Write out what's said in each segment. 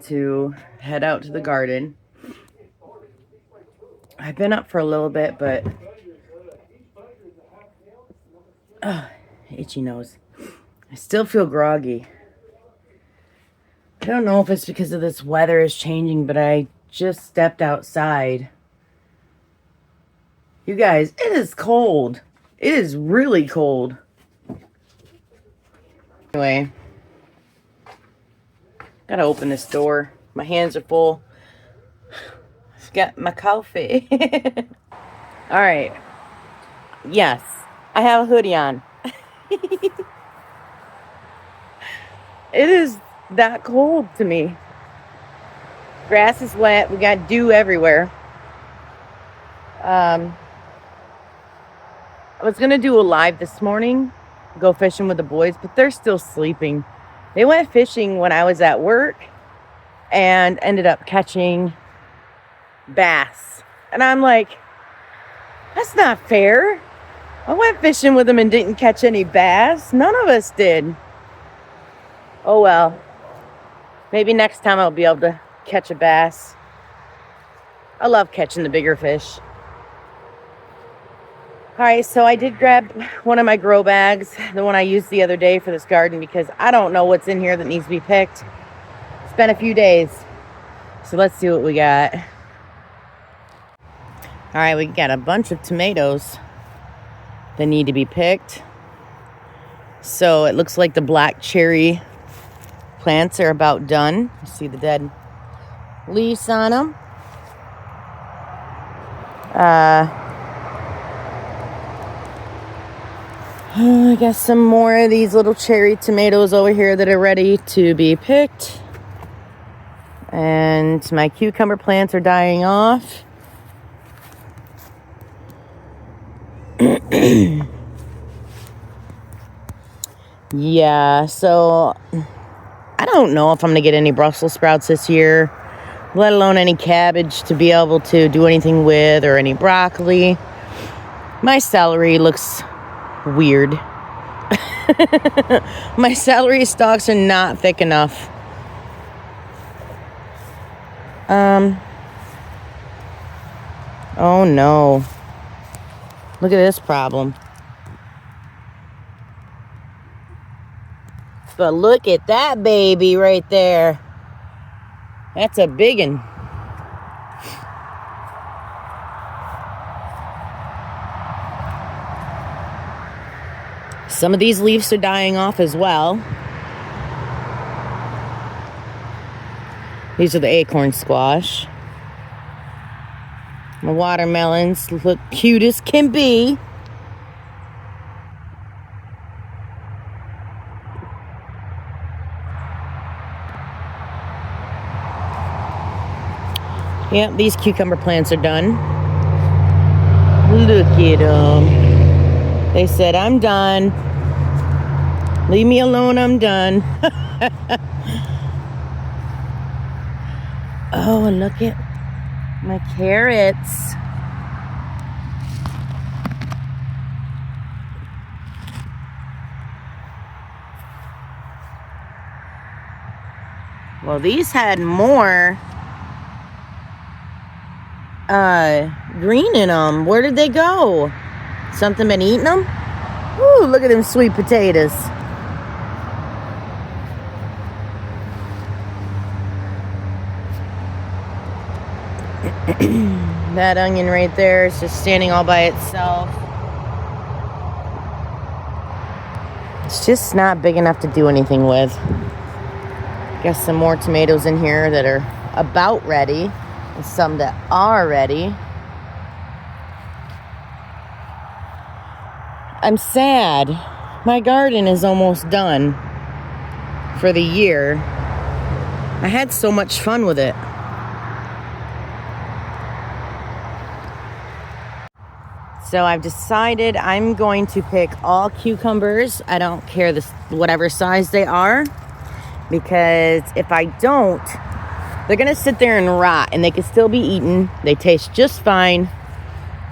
to head out to the garden. I've been up for a little bit, but itchy nose. I still feel groggy. I don't know if it's because of this weather is changing, but I just stepped outside. You guys, it is cold. It is really cold. Anyway, gotta open this door. My hands are full. I've got my coffee. All right. Yes, I have a hoodie on. It is that cold to me. Grass is wet. We got dew everywhere. I was going to do a live this morning, go fishing with the boys, but they're still sleeping. They went fishing when I was at work and ended up catching bass. And I'm like, that's not fair. I went fishing with them and didn't catch any bass. None of us did. Oh well. Maybe next time I'll be able to catch a bass. I love catching the bigger fish. Alright, so I did grab one of my grow bags, the one I used the other day for this garden, because I don't know what's in here that needs to be picked. It's been a few days. So let's see what we got. Alright, we got a bunch of tomatoes that need to be picked. So it looks like the black cherry plants are about done. You see the dead leaves on them. I got some more of these little cherry tomatoes over here that are ready to be picked. And my cucumber plants are dying off. Yeah, so I don't know if I'm going to get any Brussels sprouts this year, let alone any cabbage to be able to do anything with, or any broccoli. My celery looks weird. My celery stalks are not thick enough. Oh no. Look at this problem. But look at that baby right there. That's a big one. Some of these leaves are dying off as well. These are the acorn squash. My watermelons look cute as can be. Yep, these cucumber plants are done. Look at them. They said, I'm done. Leave me alone, I'm done. Oh, and look at my carrots. Well, these had more green in them. Where did they go? Something been eating them? Ooh, look at them sweet potatoes. That onion right there is just standing all by itself. It's just not big enough to do anything with. Got some more tomatoes in here that are about ready, and some that are ready. I'm sad. My garden is almost done for the year. I had so much fun with it. So I've decided I'm going to pick all cucumbers. I don't care whatever size they are, because if I don't, they're gonna sit there and rot, and they can still be eaten. They taste just fine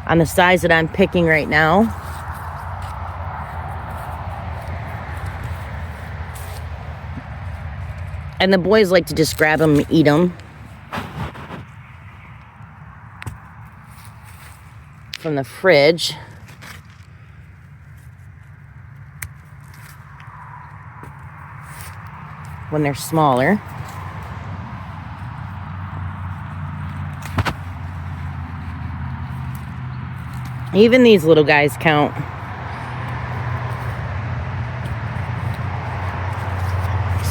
on the size that I'm picking right now. And the boys like to just grab them and eat them from the fridge. When they're smaller. Even these little guys count.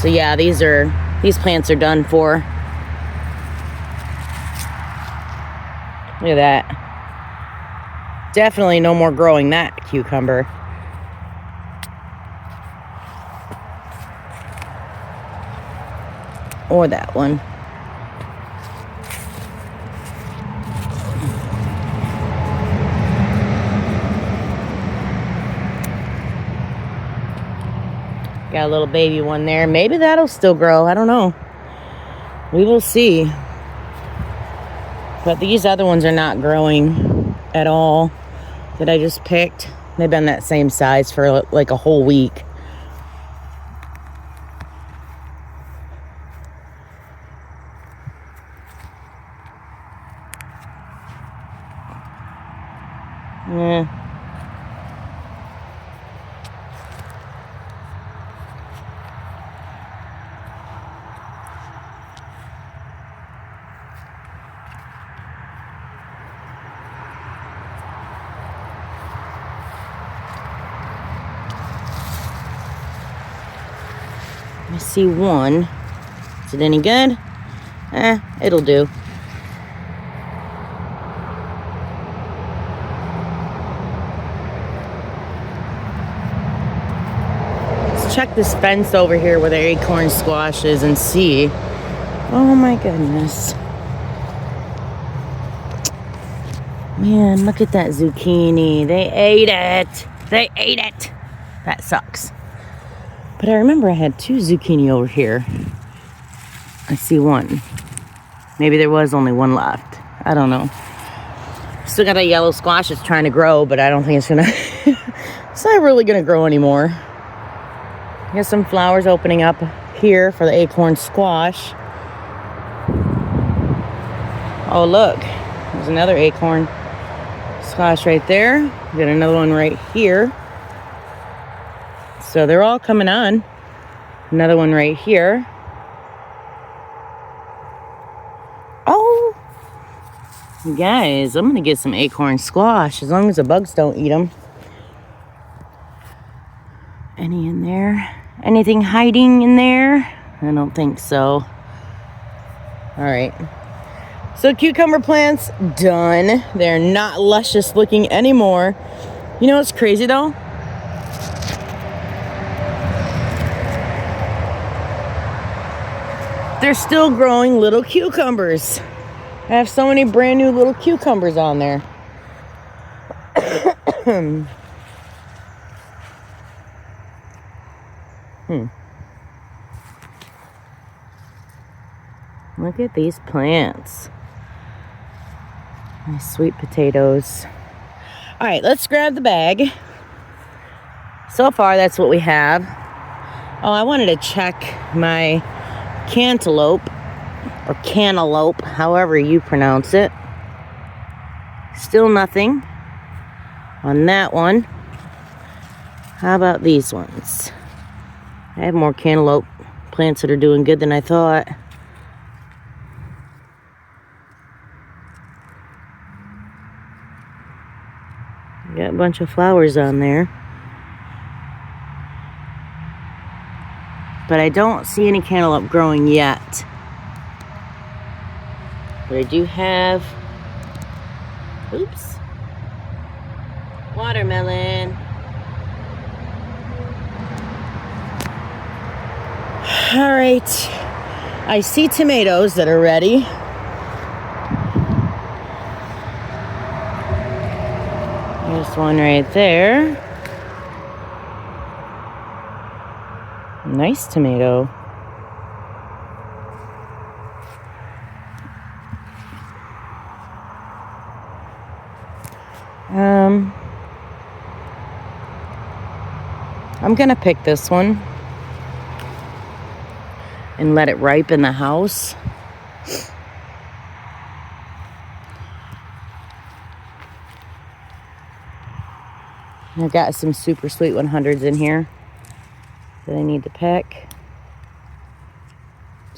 So yeah, these plants are done for. Look at that. Definitely no more growing that cucumber. Or that one. Got a little baby one there. Maybe that'll still grow. I don't know. We will see. But these other ones are not growing at all that I just picked. They've been that same size for like a whole week. Yeah. I see one. Is it any good? It'll do. Let's check this fence over here where the acorn squash is and see. Oh my goodness. Man, look at that zucchini. They ate it. They ate it. That sucks. But I remember I had 2 zucchini over here. I see one. Maybe there was only one left. I don't know. Still got a yellow squash that's trying to grow, but I don't think it's gonna it's not really gonna grow anymore. Here's some flowers opening up here for the acorn squash. Oh look, there's another acorn squash right there. We got another one right here. So they're all coming on. Another one right here. Oh, you guys, I'm gonna get some acorn squash as long as the bugs don't eat them. Any in there? Anything hiding in there? I don't think so. All right. So cucumber plants done. They're not luscious looking anymore. You know what's crazy though? They're still growing little cucumbers. I have so many brand new little cucumbers on there. Look at these plants. Nice sweet potatoes. All right, let's grab the bag. So far, that's what we have. Oh, I wanted to check my cantaloupe, or cantaloupe, however you pronounce it. Still nothing on that one. How about these ones? I have more cantaloupe plants that are doing good than I thought. Got a bunch of flowers on there. But I don't see any cantaloupe growing yet. But I do have, oops, watermelon. All right, I see tomatoes that are ready. There's one right there. Nice tomato. I'm gonna pick this one. and let it ripe in the house. I've got some super sweet 100s in here that I need to pick.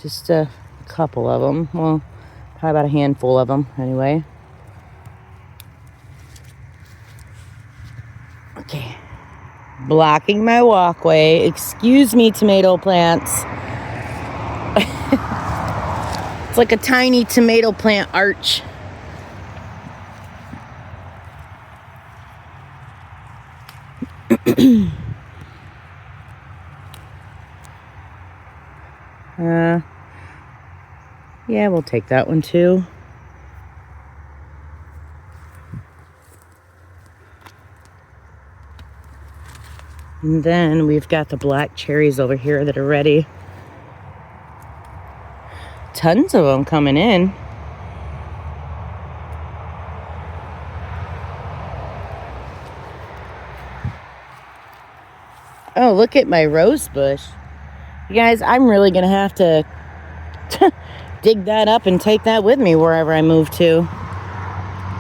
Just a couple of them. Well, probably about a handful of them anyway. Okay. Blocking my walkway. Excuse me, tomato plants. It's like a tiny tomato plant arch. Yeah, we'll take that one too. And then we've got the black cherries over here that are ready. Tons of them coming in. Oh, look at my rose bush. You guys, I'm really going to have to dig that up and take that with me wherever I move to.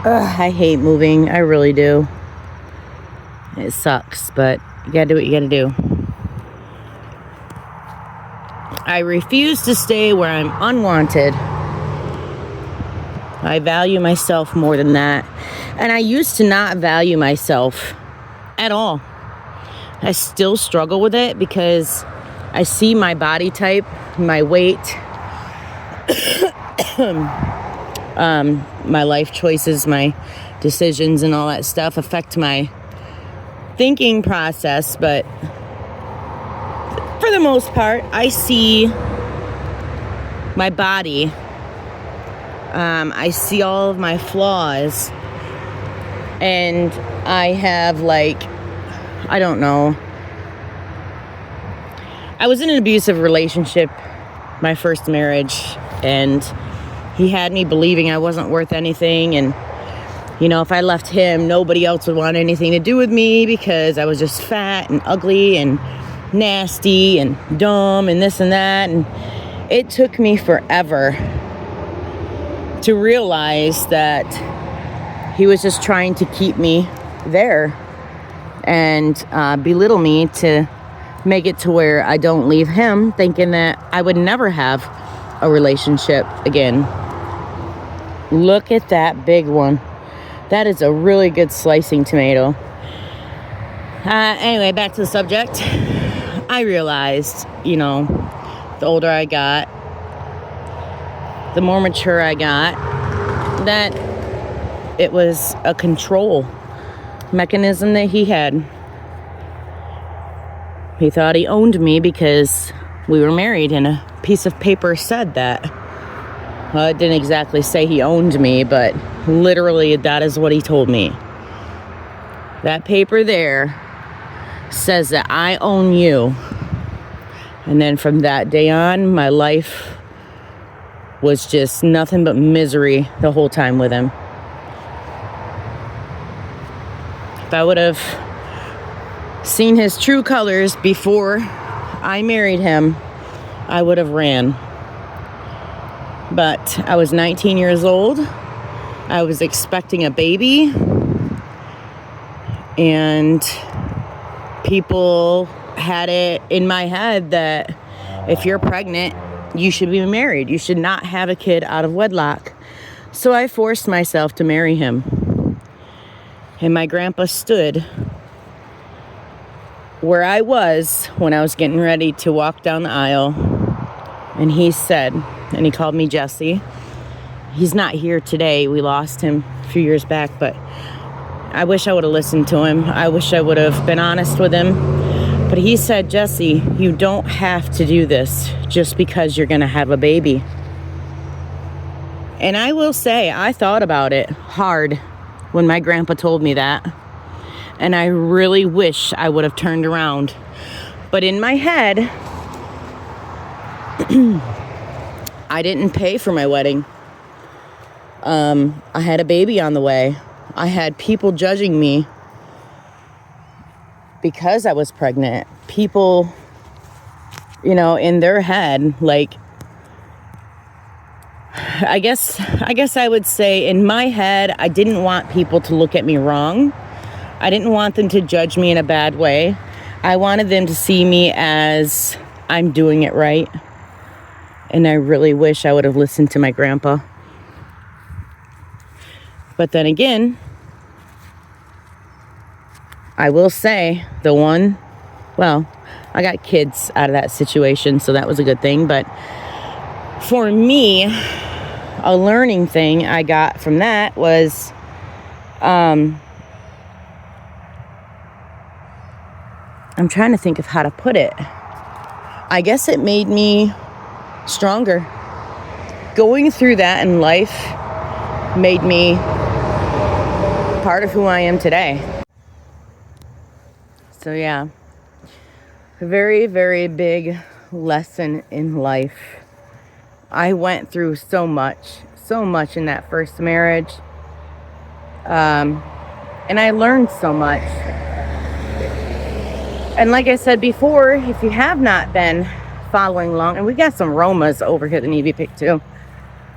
Ugh, I hate moving. I really do. It sucks, but you gotta do what you gotta do. I refuse to stay where I'm unwanted. I value myself more than that. And I used to not value myself at all. I still struggle with it because I see my body type, my weight, my life choices, my decisions and all that stuff affect my thinking process, but for the most part, I see my body. I see all of my flaws, and I have I don't know. I was in an abusive relationship, my first marriage, and he had me believing I wasn't worth anything, and if I left him, nobody else would want anything to do with me because I was just fat and ugly and nasty and dumb and this and that. And it took me forever to realize that he was just trying to keep me there and belittle me to make it to where I don't leave him, thinking that I would never have a relationship again. Look at that big one. That is a really good slicing tomato. Anyway, back to the subject. I realized, the older I got, the more mature I got, that it was a control mechanism that he had. He thought he owned me because we were married and a piece of paper said that. Well, it didn't exactly say he owned me, but literally that is what he told me. That paper there says that I own you. And then from that day on, my life was just nothing but misery the whole time with him. If I would have seen his true colors before I married him, I would have ran. But I was 19 years old. I was expecting a baby. And people had it in my head that if you're pregnant, you should be married. You should not have a kid out of wedlock. So I forced myself to marry him. And my grandpa stood where I was when I was getting ready to walk down the aisle. And he said, and he called me Jessie. He's not here today. We lost him a few years back, but I wish I would have listened to him. I wish I would have been honest with him. But he said, Jessie, you don't have to do this just because you're going to have a baby. And I will say, I thought about it hard when my grandpa told me that. And I really wish I would have turned around. But in my head, I didn't pay for my wedding. I had a baby on the way. I had people judging me because I was pregnant. People in their head, like, I guess I would say in my head, I didn't want people to look at me wrong. I didn't want them to judge me in a bad way. I wanted them to see me as I'm doing it right. And I really wish I would have listened to my grandpa. But then again, I will say I got kids out of that situation, so that was a good thing. But for me, a learning thing I got from that was, I'm trying to think of how to put it. I guess it made me stronger. Going through that in life made me part of who I am today. So yeah, a very, very big lesson in life. I went through so much in that first marriage. And I learned so much. And like I said before, if you have not been following along, and we got some Romas over here that need to be picked too.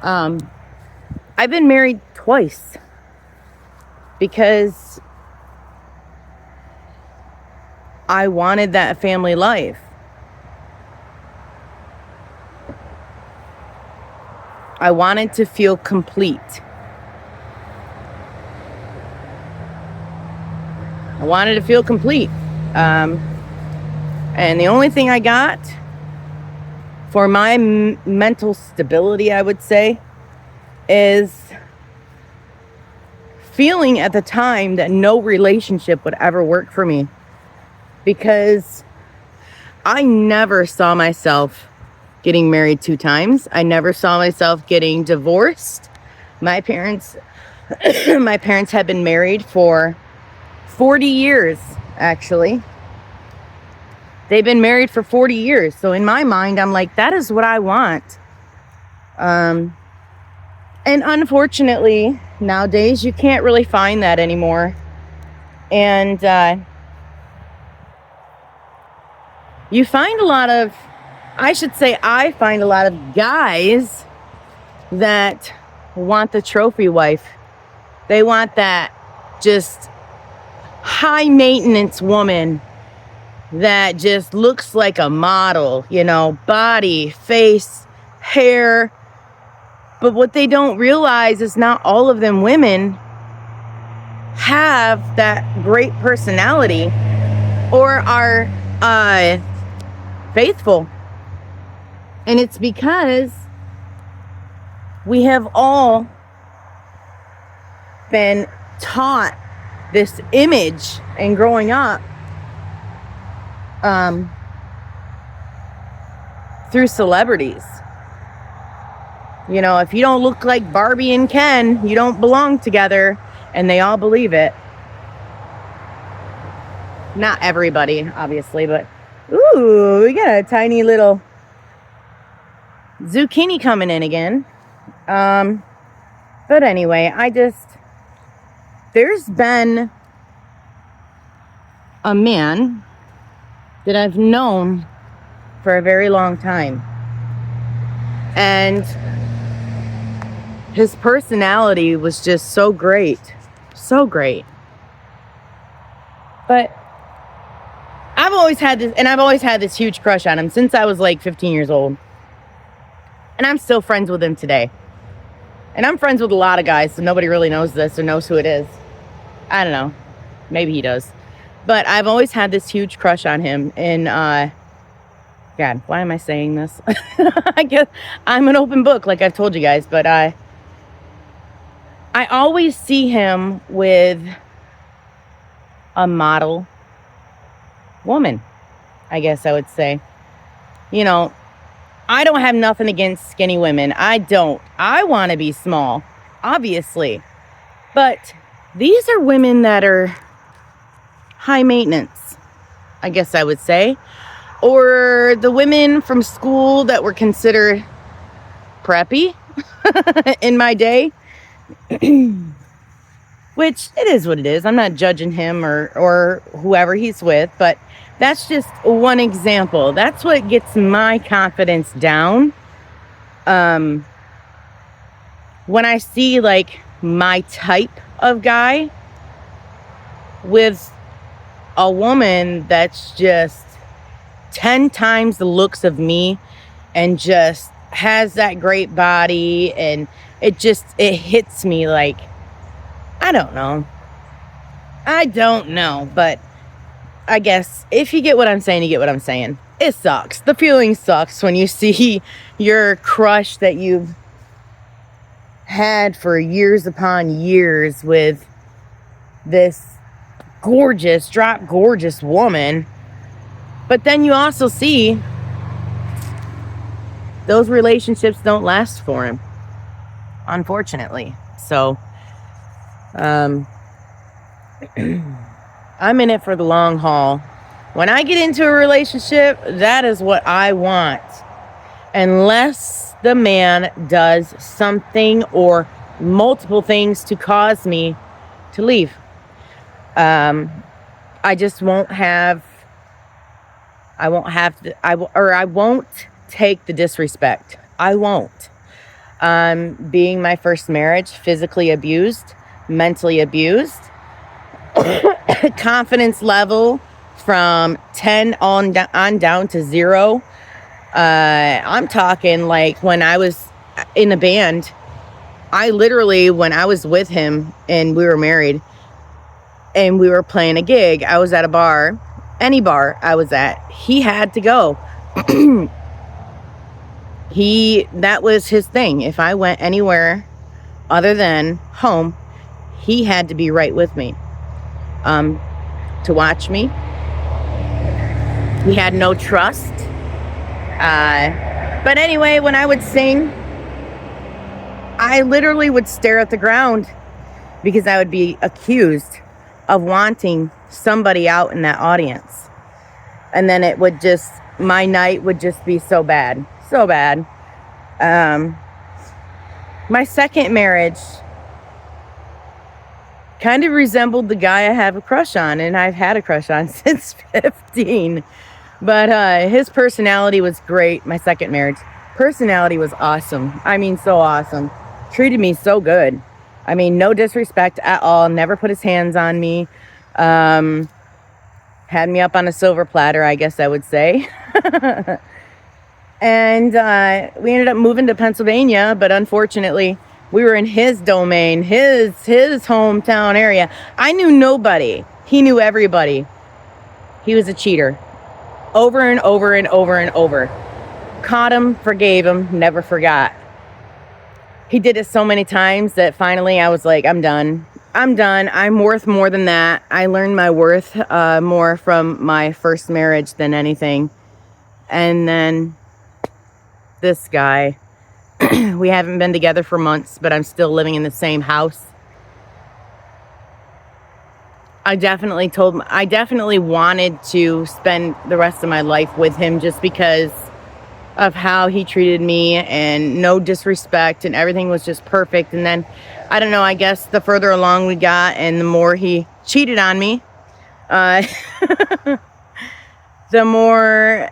I've been married twice because I wanted that family life. I wanted to feel complete. And the only thing I got for my mental stability, I would say, is feeling at the time that no relationship would ever work for me. Because I never saw myself getting married 2 times. I never saw myself getting divorced. My parents had been married for 40 years, actually. They've been married for 40 years. So in my mind, I'm like, that is what I want. And unfortunately, nowadays, you can't really find that anymore. And I find a lot of guys that want the trophy wife. They want that just high maintenance woman that just looks like a model, body, face, hair. But what they don't realize is not all of them women have that great personality or are faithful. And it's because we have all been taught this image and growing up through celebrities. If you don't look like Barbie and Ken, you don't belong together, and they all believe it. Not everybody, obviously, but ooh, we got a tiny little zucchini coming in again. But anyway, there's been a man that I've known for a very long time. And his personality was just so great. So great. But I've always had this huge crush on him since I was like 15 years old. And I'm still friends with him today. And I'm friends with a lot of guys, so nobody really knows this or knows who it is. I don't know. Maybe he does. But I've always had this huge crush on him. And, God, why am I saying this? I guess I'm an open book, like I've told you guys. But I always see him with a model woman, I guess I would say. I don't have nothing against skinny women. I don't. I want to be small, obviously. But these are women that are high maintenance, I guess I would say. Or the women from school that were considered preppy in my day. which it is what it is. I'm not judging him or whoever he's with, but that's just one example. That's what gets my confidence down. When I see like my type of guy with a woman that's just 10 times the looks of me and just has that great body, and it hits me like, I don't know, but I guess if you get what I'm saying, you get what I'm saying. It sucks. The feeling sucks when you see your crush that you've had for years upon years with this gorgeous woman, but then you also see those relationships don't last for him, unfortunately. So I'm in it for the long haul. When I get into a relationship, that is what I want, unless the man does something or multiple things to cause me to leave. I won't take the disrespect. I won't. Being my first marriage, physically abused, mentally abused, confidence level from 10 on down to 0. I'm talking like when I was in a band, when I was with him and we were married and we were playing a gig, I was at a bar, any bar I was at, he had to go. That was his thing. If I went anywhere other than home, he had to be right with me, to watch me. He had no trust. But anyway, when I would sing, I literally would stare at the ground because I would be accused of wanting somebody out in that audience. And then my night would just be so bad. So bad. My second marriage kind of resembled the guy I have a crush on, and I've had a crush on since 15. But his personality was great. My second marriage personality was awesome. I mean, so awesome. Treated me so good. I mean, no disrespect at all. Never put his hands on me. Had me up on a silver platter, I guess I would say. And we ended up moving to Pennsylvania, but unfortunately, we were in his domain, his hometown area. I knew nobody. He knew everybody. He was a cheater. Over and over and over and over. Caught him, forgave him, never forgot. He did it so many times that finally I was like, I'm done. I'm worth more than that. I learned my worth more from my first marriage than anything. And then this guy, we haven't been together for months, but I'm still living in the same house. I definitely wanted to spend the rest of my life with him just because of how he treated me, and no disrespect, and everything was just perfect. And then, I don't know, I guess the further along we got and the more he cheated on me, the more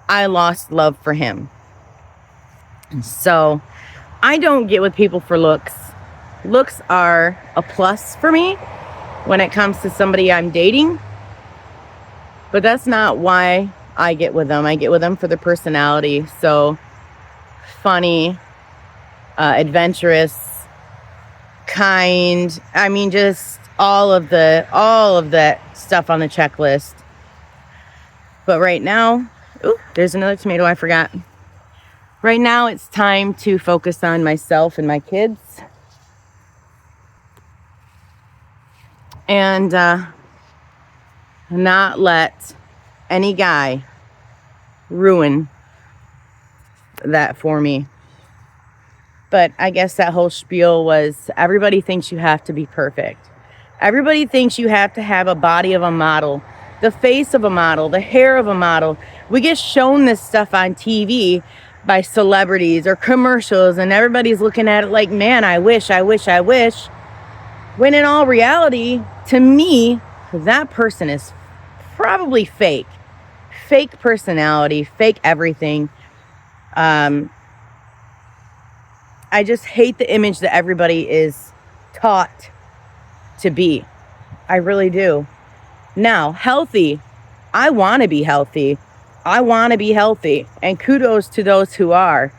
I lost love for him. So I don't get with people for looks. Looks are a plus for me when it comes to somebody I'm dating, but that's not why I get with them. I get with them for their personality. So funny, adventurous, kind. I mean, just all of that stuff on the checklist. But right now, there's another tomato I forgot. Right now, it's time to focus on myself and my kids. And not let any guy ruin that for me. But I guess that whole spiel was, everybody thinks you have to be perfect. Everybody thinks you have to have a body of a model, the face of a model, the hair of a model. We get shown this stuff on TV by celebrities or commercials, and everybody's looking at it like, man, I wish. When in all reality, to me, that person is probably fake. Fake personality, fake everything. I just hate the image that everybody is taught to be. I really do. Now, healthy. I want to be healthy. I want to be healthy. And kudos to those who are.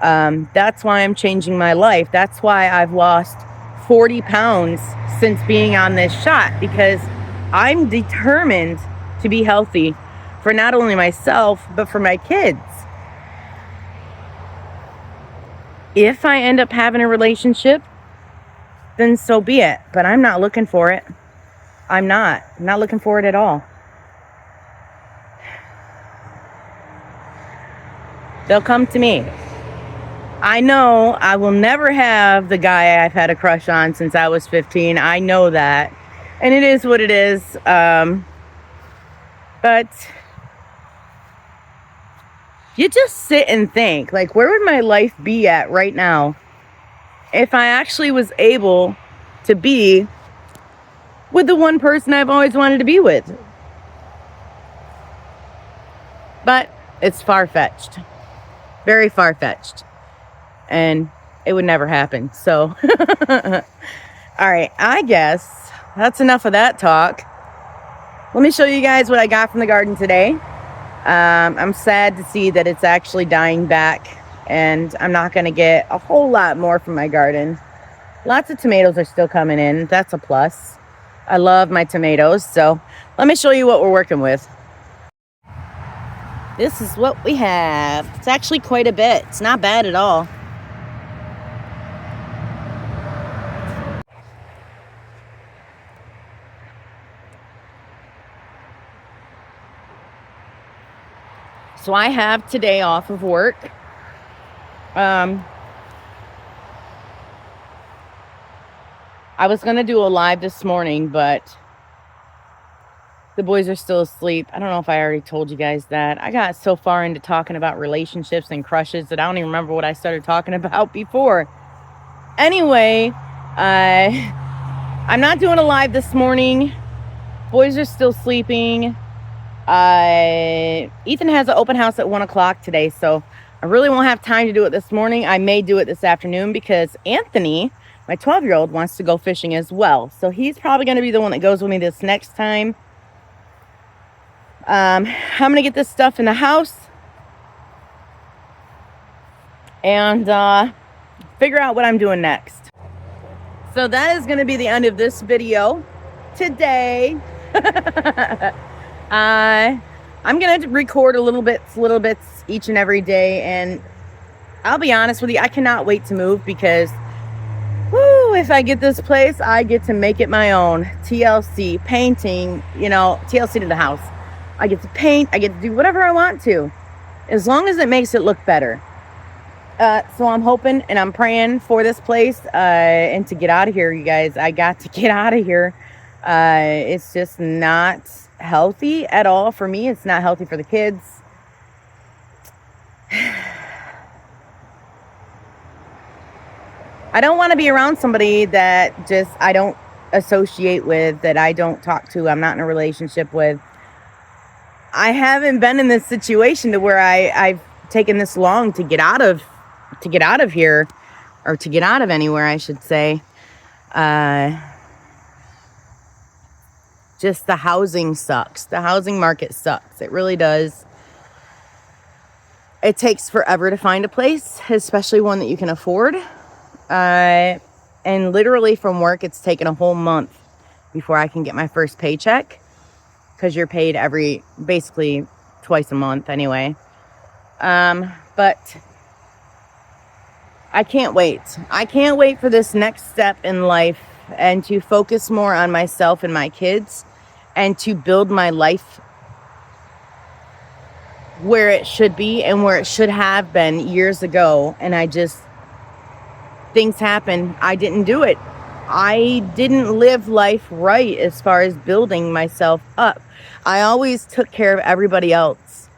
That's why I'm changing my life. That's why I've lost 40 pounds since being on this shot, because I'm determined to be healthy for not only myself, but for my kids. If I end up having a relationship, then so be it. But I'm not looking for it. I'm not looking for it at all. They'll come to me. I know I will never have the guy I've had a crush on since I was 15. I know that. And it is what it is. But you just sit and think, like, where would my life be at right now if I actually was able to be with the one person I've always wanted to be with? But it's far-fetched. Very far-fetched. And it would never happen. So, all right, I guess that's enough of that talk. Let me show you guys what I got from the garden today. I'm sad to see that it's actually dying back, and I'm not going to get a whole lot more from my garden. Lots of tomatoes are still coming in. That's a plus. I love my tomatoes. So let me show you what we're working with. This is what we have. It's actually quite a bit. It's not bad at all. So I have today off of work. I was going to do a live this morning, but the boys are still asleep. I don't know if I already told you guys that. I got so far into talking about relationships and crushes that I don't even remember what I started talking about before. Anyway, I'm not doing a live this morning. Boys are still sleeping. Ethan has an open house at 1 o'clock today, so I really won't have time to do it this morning. I may do it this afternoon because Anthony, my 12-year-old, wants to go fishing as well. So he's probably going to be the one that goes with me this next time. I'm going to get this stuff in the house and figure out what I'm doing next. So that is going to be the end of this video today. I'm going to record little bits each and every day, and I'll be honest with you, I cannot wait to move because, whoo, if I get this place, I get to make it my own. TLC, painting, TLC to the house. I get to paint, I get to do whatever I want to, as long as it makes it look better. So I'm hoping and I'm praying for this place and to get out of here, you guys. I got to get out of here. It's just not healthy at all for me. It's not healthy for the kids. I don't want to be around somebody that just I don't associate with, that I don't talk to, I'm not in a relationship with. I haven't been in this situation to where I've taken this long to get out of here, or to get out of anywhere, I should say. Just the housing sucks. The housing market sucks. It really does. It takes forever to find a place, especially one that you can afford. And literally from work, it's taken a whole month before I can get my first paycheck, because you're paid basically twice a month anyway. But I can't wait. I can't wait for this next step in life and to focus more on myself and my kids and to build my life where it should be and where it should have been years ago. And things happen. I didn't do it. I didn't live life right as far as building myself up. I always took care of everybody else.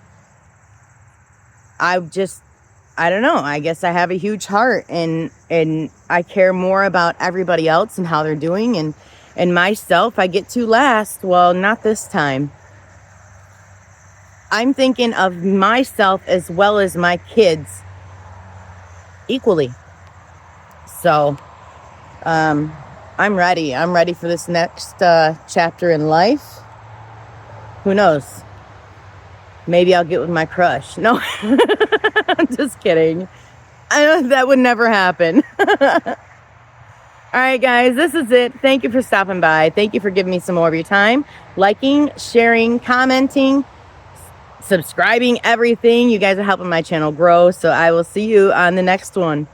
I just I don't know. I guess I have a huge heart, and I care more about everybody else and how they're doing, and myself I get to last. Well, not this time. I'm thinking of myself as well as my kids equally. So, I'm ready. I'm ready for this next chapter in life. Who knows? Maybe I'll get with my crush. No, I'm just kidding. I know that would never happen. All right, guys, this is it. Thank you for stopping by. Thank you for giving me some more of your time. Liking, sharing, commenting, subscribing, everything. You guys are helping my channel grow. So I will see you on the next one.